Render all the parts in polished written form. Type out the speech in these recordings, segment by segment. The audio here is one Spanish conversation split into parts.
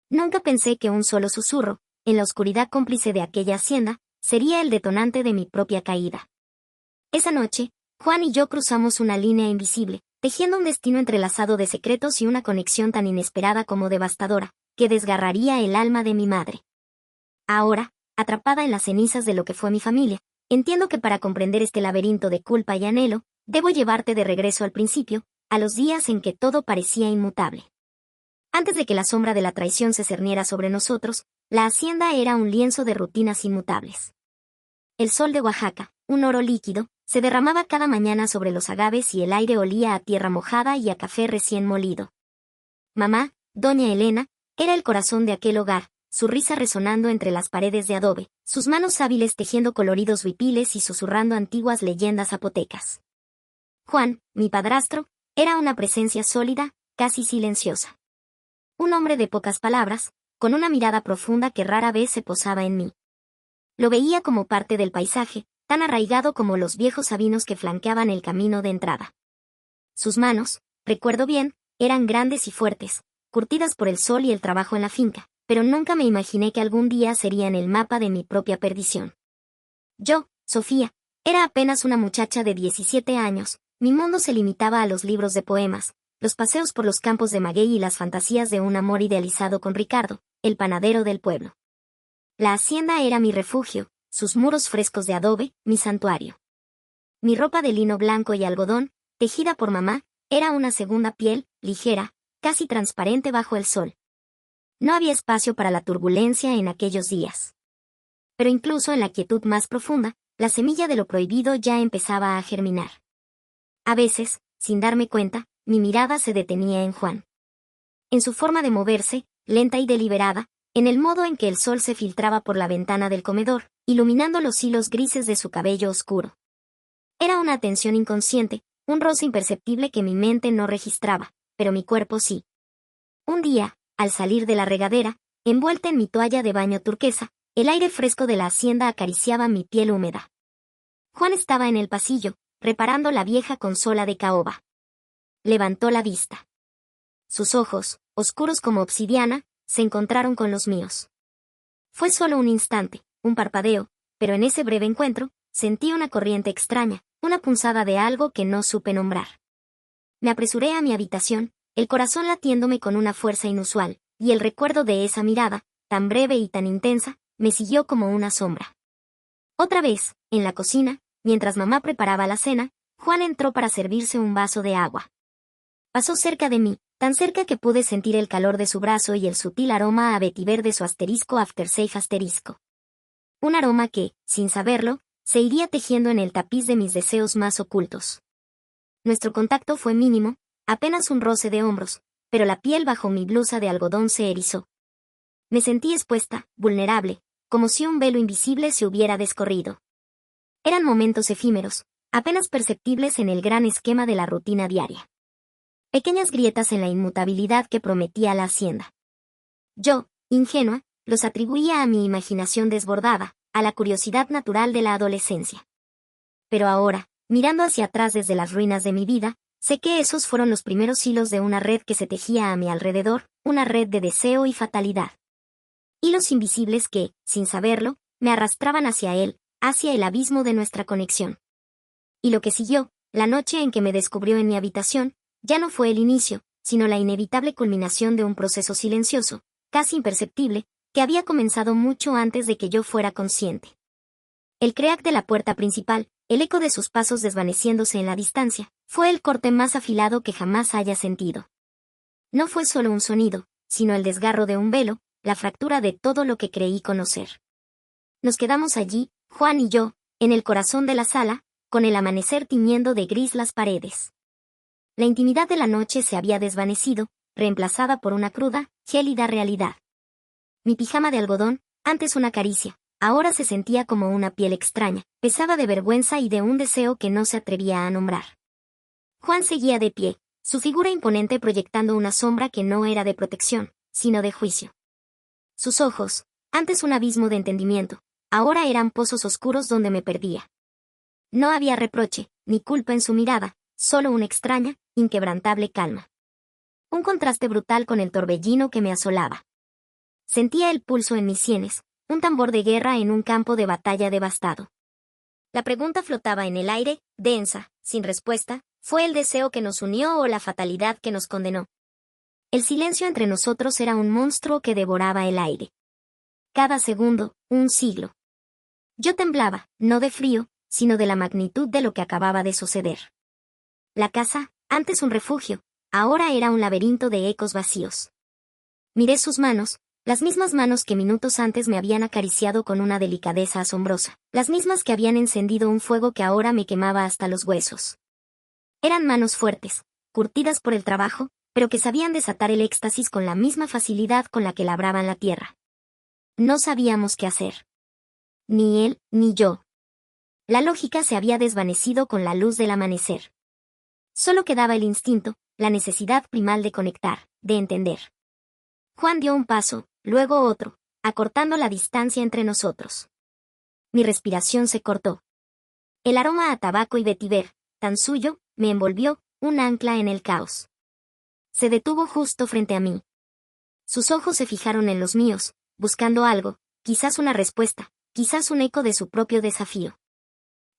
Nunca pensé que un solo susurro, en la oscuridad cómplice de aquella hacienda, sería el detonante de mi propia caída. Esa noche, Juan y yo cruzamos una línea invisible, tejiendo un destino entrelazado de secretos y una conexión tan inesperada como devastadora, que desgarraría el alma de mi madre. Ahora, atrapada en las cenizas de lo que fue mi familia, entiendo que para comprender este laberinto de culpa y anhelo, debo llevarte de regreso al principio, a los días en que todo parecía inmutable. Antes de que la sombra de la traición se cerniera sobre nosotros, la hacienda era un lienzo de rutinas inmutables. El sol de Oaxaca, un oro líquido, se derramaba cada mañana sobre los agaves y el aire olía a tierra mojada y a café recién molido. Mamá, doña Elena, era el corazón de aquel hogar, su risa resonando entre las paredes de adobe, sus manos hábiles tejiendo coloridos huipiles y susurrando antiguas leyendas zapotecas. Juan, mi padrastro, era una presencia sólida, casi silenciosa. Un hombre de pocas palabras, con una mirada profunda que rara vez se posaba en mí. Lo veía como parte del paisaje, tan arraigado como los viejos sabinos que flanqueaban el camino de entrada. Sus manos, recuerdo bien, eran grandes y fuertes, curtidas por el sol y el trabajo en la finca, pero nunca me imaginé que algún día serían el mapa de mi propia perdición. Yo, Sofía, era apenas una muchacha de 17 años, mi mundo se limitaba a los libros de poemas, los paseos por los campos de maguey y las fantasías de un amor idealizado con Ricardo, el panadero del pueblo. La hacienda era mi refugio, sus muros frescos de adobe, mi santuario. Mi ropa de lino blanco y algodón, tejida por mamá, era una segunda piel, ligera, casi transparente bajo el sol. No había espacio para la turbulencia en aquellos días. Pero incluso en la quietud más profunda, la semilla de lo prohibido ya empezaba a germinar. A veces, sin darme cuenta, mi mirada se detenía en Juan. En su forma de moverse, lenta y deliberada, en el modo en que el sol se filtraba por la ventana del comedor, iluminando los hilos grises de su cabello oscuro. Era una atención inconsciente, un roce imperceptible que mi mente no registraba, pero mi cuerpo sí. Un día, al salir de la regadera, envuelta en mi toalla de baño turquesa, el aire fresco de la hacienda acariciaba mi piel húmeda. Juan estaba en el pasillo, reparando la vieja consola de caoba. Levantó la vista. Sus ojos, oscuros como obsidiana, se encontraron con los míos. Fue solo un instante, un parpadeo, pero en ese breve encuentro, sentí una corriente extraña, una punzada de algo que no supe nombrar. Me apresuré a mi habitación, el corazón latiéndome con una fuerza inusual, y el recuerdo de esa mirada, tan breve y tan intensa, me siguió como una sombra. Otra vez, en la cocina, mientras mamá preparaba la cena, Juan entró para servirse un vaso de agua. Pasó cerca de mí, tan cerca que pude sentir el calor de su brazo y el sutil aroma a vetiver de su *aftershave*. Un aroma que, sin saberlo, se iría tejiendo en el tapiz de mis deseos más ocultos. Nuestro contacto fue mínimo, apenas un roce de hombros, pero la piel bajo mi blusa de algodón se erizó. Me sentí expuesta, vulnerable, como si un velo invisible se hubiera descorrido. Eran momentos efímeros, apenas perceptibles en el gran esquema de la rutina diaria. Pequeñas grietas en la inmutabilidad que prometía la hacienda. Yo, ingenua, los atribuía a mi imaginación desbordada, a la curiosidad natural de la adolescencia. Pero ahora, mirando hacia atrás desde las ruinas de mi vida, sé que esos fueron los primeros hilos de una red que se tejía a mi alrededor, una red de deseo y fatalidad. Hilos invisibles que, sin saberlo, me arrastraban hacia él, hacia el abismo de nuestra conexión. Y lo que siguió, la noche en que me descubrió en mi habitación, ya no fue el inicio, sino la inevitable culminación de un proceso silencioso, casi imperceptible, que había comenzado mucho antes de que yo fuera consciente. El crack de la puerta principal, el eco de sus pasos desvaneciéndose en la distancia, fue el corte más afilado que jamás haya sentido. No fue solo un sonido, sino el desgarro de un velo, la fractura de todo lo que creí conocer. Nos quedamos allí, Juan y yo, en el corazón de la sala, con el amanecer tiñendo de gris las paredes. La intimidad de la noche se había desvanecido, reemplazada por una cruda, gélida realidad. Mi pijama de algodón, antes una caricia, ahora se sentía como una piel extraña, pesada de vergüenza y de un deseo que no se atrevía a nombrar. Juan seguía de pie, su figura imponente proyectando una sombra que no era de protección, sino de juicio. Sus ojos, antes un abismo de entendimiento, ahora eran pozos oscuros donde me perdía. No había reproche, ni culpa en su mirada, solo una extraña, inquebrantable calma. Un contraste brutal con el torbellino que me asolaba. Sentía el pulso en mis sienes, un tambor de guerra en un campo de batalla devastado. La pregunta flotaba en el aire, densa, sin respuesta. ¿Fue el deseo que nos unió o la fatalidad que nos condenó? El silencio entre nosotros era un monstruo que devoraba el aire. Cada segundo, un siglo. Yo temblaba, no de frío, sino de la magnitud de lo que acababa de suceder. La casa, antes un refugio, ahora era un laberinto de ecos vacíos. Miré sus manos, las mismas manos que minutos antes me habían acariciado con una delicadeza asombrosa, las mismas que habían encendido un fuego que ahora me quemaba hasta los huesos. Eran manos fuertes, curtidas por el trabajo, pero que sabían desatar el éxtasis con la misma facilidad con la que labraban la tierra. No sabíamos qué hacer. Ni él, ni yo. La lógica se había desvanecido con la luz del amanecer. Solo quedaba el instinto, la necesidad primal de conectar, de entender. Juan dio un paso, luego otro, acortando la distancia entre nosotros. Mi respiración se cortó. El aroma a tabaco y vetiver, tan suyo, me envolvió, un ancla en el caos. Se detuvo justo frente a mí. Sus ojos se fijaron en los míos, buscando algo, quizás una respuesta, quizás un eco de su propio desafío.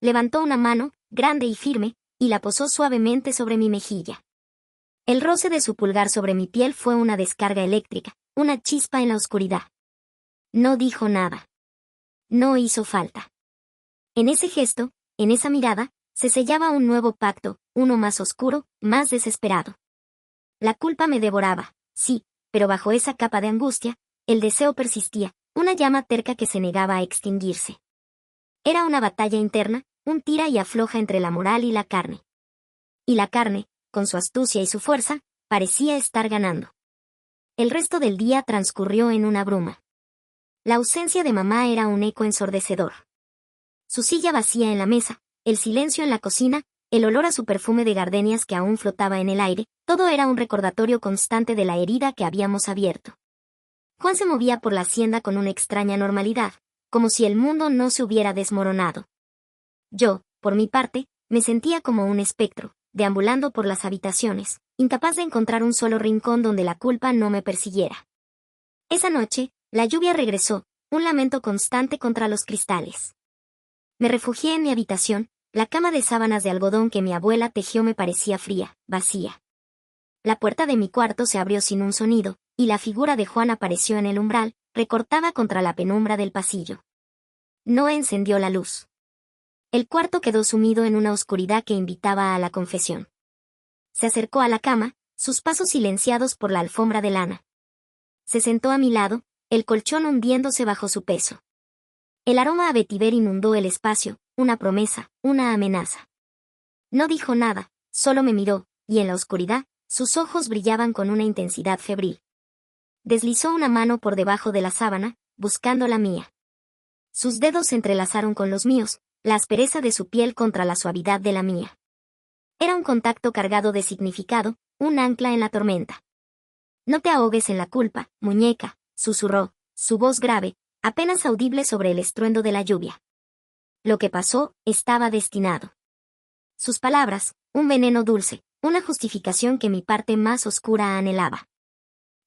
Levantó una mano, grande y firme, y la posó suavemente sobre mi mejilla. El roce de su pulgar sobre mi piel fue una descarga eléctrica, una chispa en la oscuridad. No dijo nada. No hizo falta. En ese gesto, en esa mirada, se sellaba un nuevo pacto, uno más oscuro, más desesperado. La culpa me devoraba, sí, pero bajo esa capa de angustia, el deseo persistía, una llama terca que se negaba a extinguirse. Era una batalla interna, un tira y afloja entre la moral y la carne. Y la carne, con su astucia y su fuerza, parecía estar ganando. El resto del día transcurrió en una bruma. La ausencia de mamá era un eco ensordecedor. Su silla vacía en la mesa, el silencio en la cocina, el olor a su perfume de gardenias que aún flotaba en el aire, todo era un recordatorio constante de la herida que habíamos abierto. Juan se movía por la hacienda con una extraña normalidad, como si el mundo no se hubiera desmoronado. Yo, por mi parte, me sentía como un espectro, deambulando por las habitaciones, incapaz de encontrar un solo rincón donde la culpa no me persiguiera. Esa noche, la lluvia regresó, un lamento constante contra los cristales. Me refugié en mi habitación, la cama de sábanas de algodón que mi abuela tejió me parecía fría, vacía. La puerta de mi cuarto se abrió sin un sonido, y la figura de Juan apareció en el umbral, recortada contra la penumbra del pasillo. No encendió la luz. El cuarto quedó sumido en una oscuridad que invitaba a la confesión. Se acercó a la cama, sus pasos silenciados por la alfombra de lana. Se sentó a mi lado, el colchón hundiéndose bajo su peso. El aroma a vetiver inundó el espacio, una promesa, una amenaza. No dijo nada, solo me miró, y en la oscuridad, sus ojos brillaban con una intensidad febril. Deslizó una mano por debajo de la sábana, buscando la mía. Sus dedos se entrelazaron con los míos, la aspereza de su piel contra la suavidad de la mía. Era un contacto cargado de significado, un ancla en la tormenta. No te ahogues en la culpa, muñeca, susurró, su voz grave, apenas audible sobre el estruendo de la lluvia. Lo que pasó, estaba destinado. Sus palabras, un veneno dulce, una justificación que mi parte más oscura anhelaba.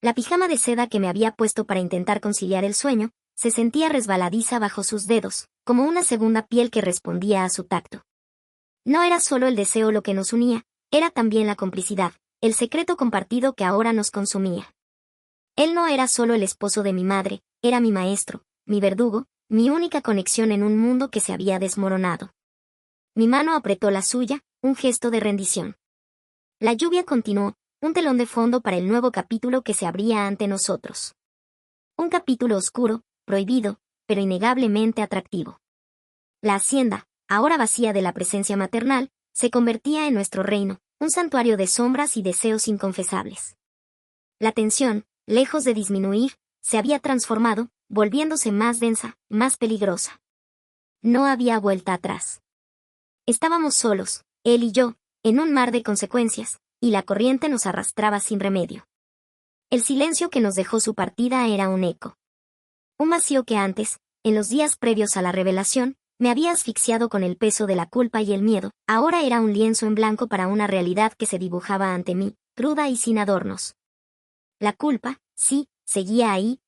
La pijama de seda que me había puesto para intentar conciliar el sueño, se sentía resbaladiza bajo sus dedos, como una segunda piel que respondía a su tacto. No era solo el deseo lo que nos unía, era también la complicidad, el secreto compartido que ahora nos consumía. Él no era solo el esposo de mi madre, era mi maestro, mi verdugo, mi única conexión en un mundo que se había desmoronado. Mi mano apretó la suya, un gesto de rendición. La lluvia continuó, un telón de fondo para el nuevo capítulo que se abría ante nosotros. Un capítulo oscuro, prohibido, pero innegablemente atractivo. La hacienda, ahora vacía de la presencia maternal, se convertía en nuestro reino, un santuario de sombras y deseos inconfesables. La tensión, lejos de disminuir, se había transformado, volviéndose más densa, más peligrosa. No había vuelta atrás. Estábamos solos, él y yo, en un mar de consecuencias, y la corriente nos arrastraba sin remedio. El silencio que nos dejó su partida era un eco. Un vacío que antes, en los días previos a la revelación, me había asfixiado con el peso de la culpa y el miedo, ahora era un lienzo en blanco para una realidad que se dibujaba ante mí, cruda y sin adornos. La culpa, sí, seguía ahí,